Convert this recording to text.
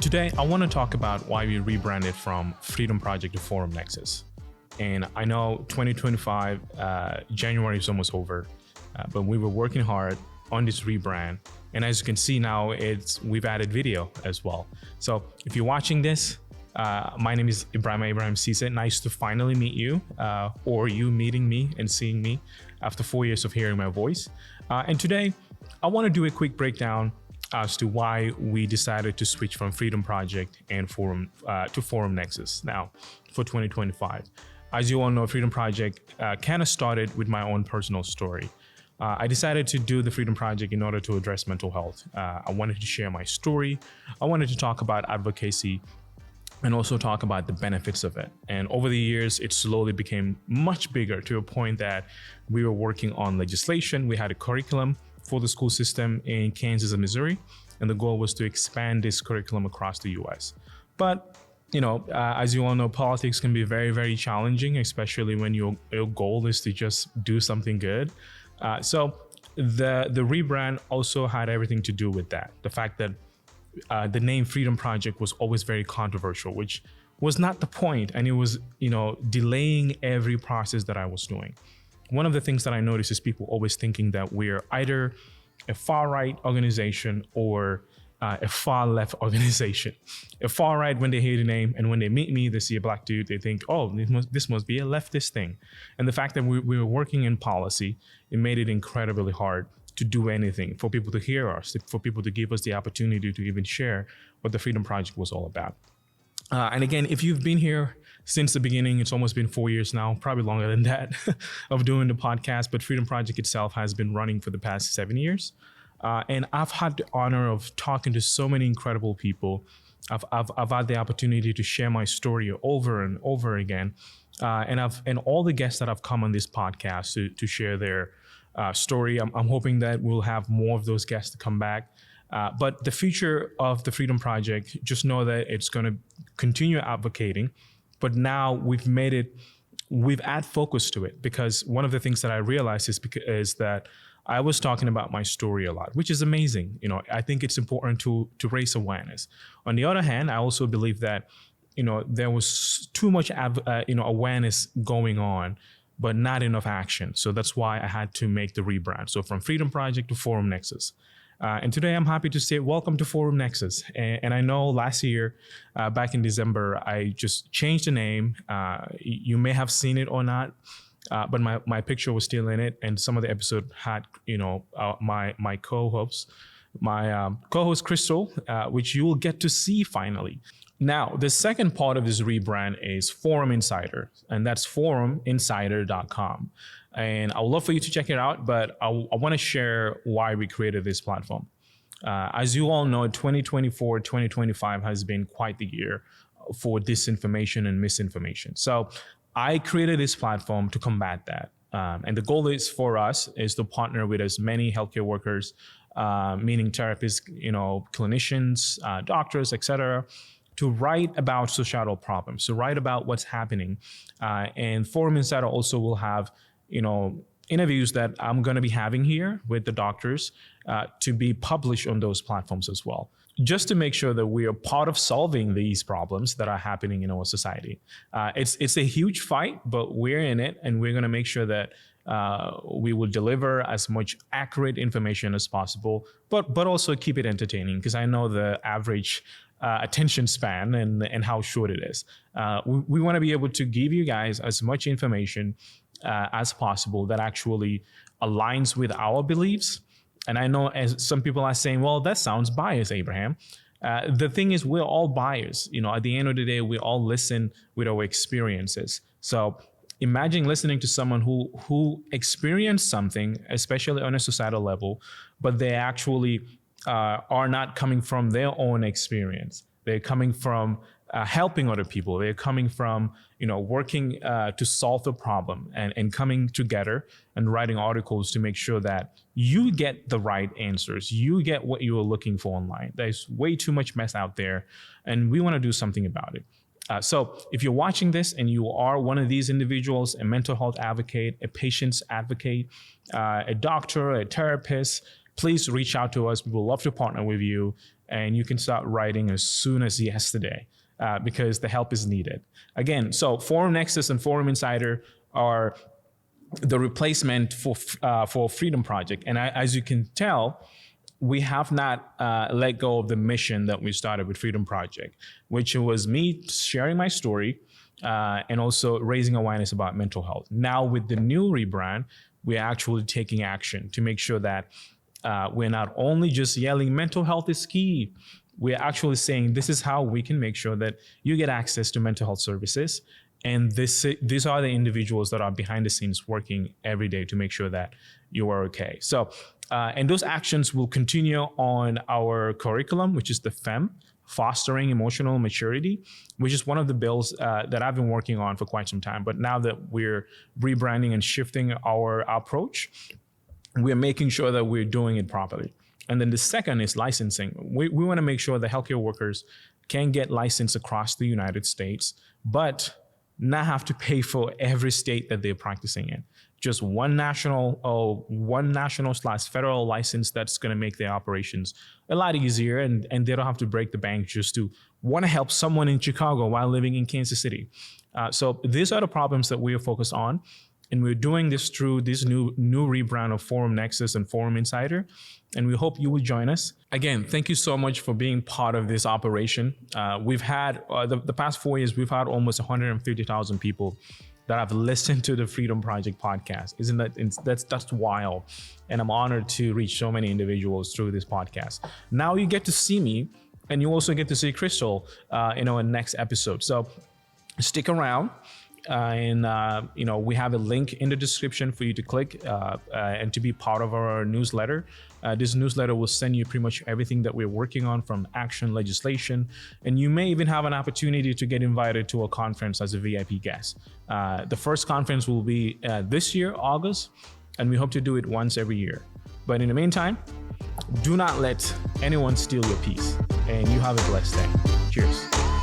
Today, I want to talk about why we rebranded from Freedom Project to Forum Nexus. And I know 2025, January is almost over, but we were working hard on this rebrand. And as you can see now, we've added video as well. So if you're watching this, my name is Ibrahim Cisse. Nice to finally meet you, or you meeting me and seeing me after 4 years of hearing my voice. And today, I want to do a quick breakdown as to why we decided to switch from Freedom Project and Forum to Forum Nexus now for 2025. As you all know, Freedom Project kind of started with my own personal story. I decided to do the Freedom Project in order to address mental health. I wanted to share my story. I wanted to talk about advocacy and also talk about the benefits of it. And over the years, it slowly became much bigger to a point that we were working on legislation. We had a curriculum for the school system in Kansas and Missouri, and the goal was to expand this curriculum across the US. But as you all know, politics can be very, very challenging, especially when your goal is to just do something good. So the rebrand also had everything to do with that. The fact that the name Freedom Project was always very controversial, which was not the point, and it was delaying every process that I was doing. One of the things that I noticed is people always thinking that we're either a far-right organization or a far-left organization. A far-right when they hear the name, and when they meet me, they see a black dude, they think, oh, this must be a leftist thing. And the fact that we were working in policy, it made it incredibly hard to do anything, for people to hear us, for people to give us the opportunity to even share what the Freedom Project was all about. And again, if you've been here since the beginning, it's almost been 4 years now, probably longer than that, of doing the podcast, but Freedom Project itself has been running for the past 7 years. And I've had the honor of talking to so many incredible people. I've had the opportunity to share my story over and over again. And all the guests that have come on this podcast to share their story, I'm hoping that we'll have more of those guests to come back. But the future of the Freedom Project, just know that it's going to continue advocating, but now we've added focus to it, because one of the things that I realized is that I was talking about my story a lot, which is amazing. I think it's important to raise awareness. On the other hand, I also believe that, there was too much, awareness going on, but not enough action. So that's why I had to make the rebrand. So from Freedom Project to Forum Nexus. And today I'm happy to say welcome to Forum Nexus. And I know last year, back in December, I just changed the name. You may have seen it or not, but my picture was still in it. And some of the episode had, my co-host, co-host Crystal, which you will get to see finally. Now, the second part of this rebrand is Forum Insider, and that's foruminsider.com. And I would love for you to check it out, but I want to share why we created this platform. As you all know, 2024, 2025 has been quite the year for disinformation and misinformation. So I created this platform to combat that. And the goal is for us is to partner with as many healthcare workers, meaning therapists, clinicians, doctors, etc., to write about societal problems, to write about what's happening. And Forum Insider also will have interviews that I'm going to be having here with the doctors to be published on those platforms as well, just to make sure that we are part of solving these problems that are happening in our society. It's a huge fight, but we're in it, and we're going to make sure that we will deliver as much accurate information as possible, but also keep it entertaining, because I know the average attention span and how short it is. We want to be able to give you guys as much information as possible that actually aligns with our beliefs. And I know as some people are saying, well, that sounds biased, Abraham. The thing is, we're all biased. At the end of the day, we all listen with our experiences. So imagine listening to someone who experienced something, especially on a societal level, but they actually are not coming from their own experience. They're coming from helping other people. They're coming from, working to solve the problem and coming together and writing articles to make sure that you get the right answers. You get what you are looking for online. There's way too much mess out there, and we want to do something about it. So if you're watching this and you are one of these individuals, a mental health advocate, a patient's advocate, a doctor, a therapist, please reach out to us. We would love to partner with you, and you can start writing as soon as yesterday because the help is needed. Again, so Forum Nexus and Forum Insider are the replacement for Freedom Project. And as you can tell, we have not let go of the mission that we started with Freedom Project, which was me sharing my story and also raising awareness about mental health. Now with the new rebrand, we're actually taking action to make sure that we're not only just yelling mental health is key, we're actually saying this is how we can make sure that you get access to mental health services. And these are the individuals that are behind the scenes working every day to make sure that you are okay. So, and those actions will continue on our curriculum, which is the FEM, Fostering Emotional Maturity, which is one of the bills that I've been working on for quite some time. But now that we're rebranding and shifting our approach, we're making sure that we're doing it properly. And then the second is licensing. We want to make sure that healthcare workers can get licensed across the United States, but not have to pay for every state that they're practicing in. Just one national / federal license that's going to make their operations a lot easier, and they don't have to break the bank just to want to help someone in Chicago while living in Kansas City. So these are the problems that we are focused on, and we're doing this through this new rebrand of Forum Nexus and Forum Insider, and we hope you will join us. Again, thank you so much for being part of this operation. We've had, the past 4 years, we've had almost 150,000 people that have listened to the Freedom Project podcast. Isn't that's wild? And I'm honored to reach so many individuals through this podcast. Now you get to see me, and you also get to see Crystal in our next episode. So stick around. We have a link in the description for you to click and to be part of our newsletter. This newsletter will send you pretty much everything that we're working on, from action, legislation, and you may even have an opportunity to get invited to a conference as a VIP guest. The first conference will be this year, August, and we hope to do it once every year. But in the meantime, do not let anyone steal your peace, and you have a blessed day. Cheers.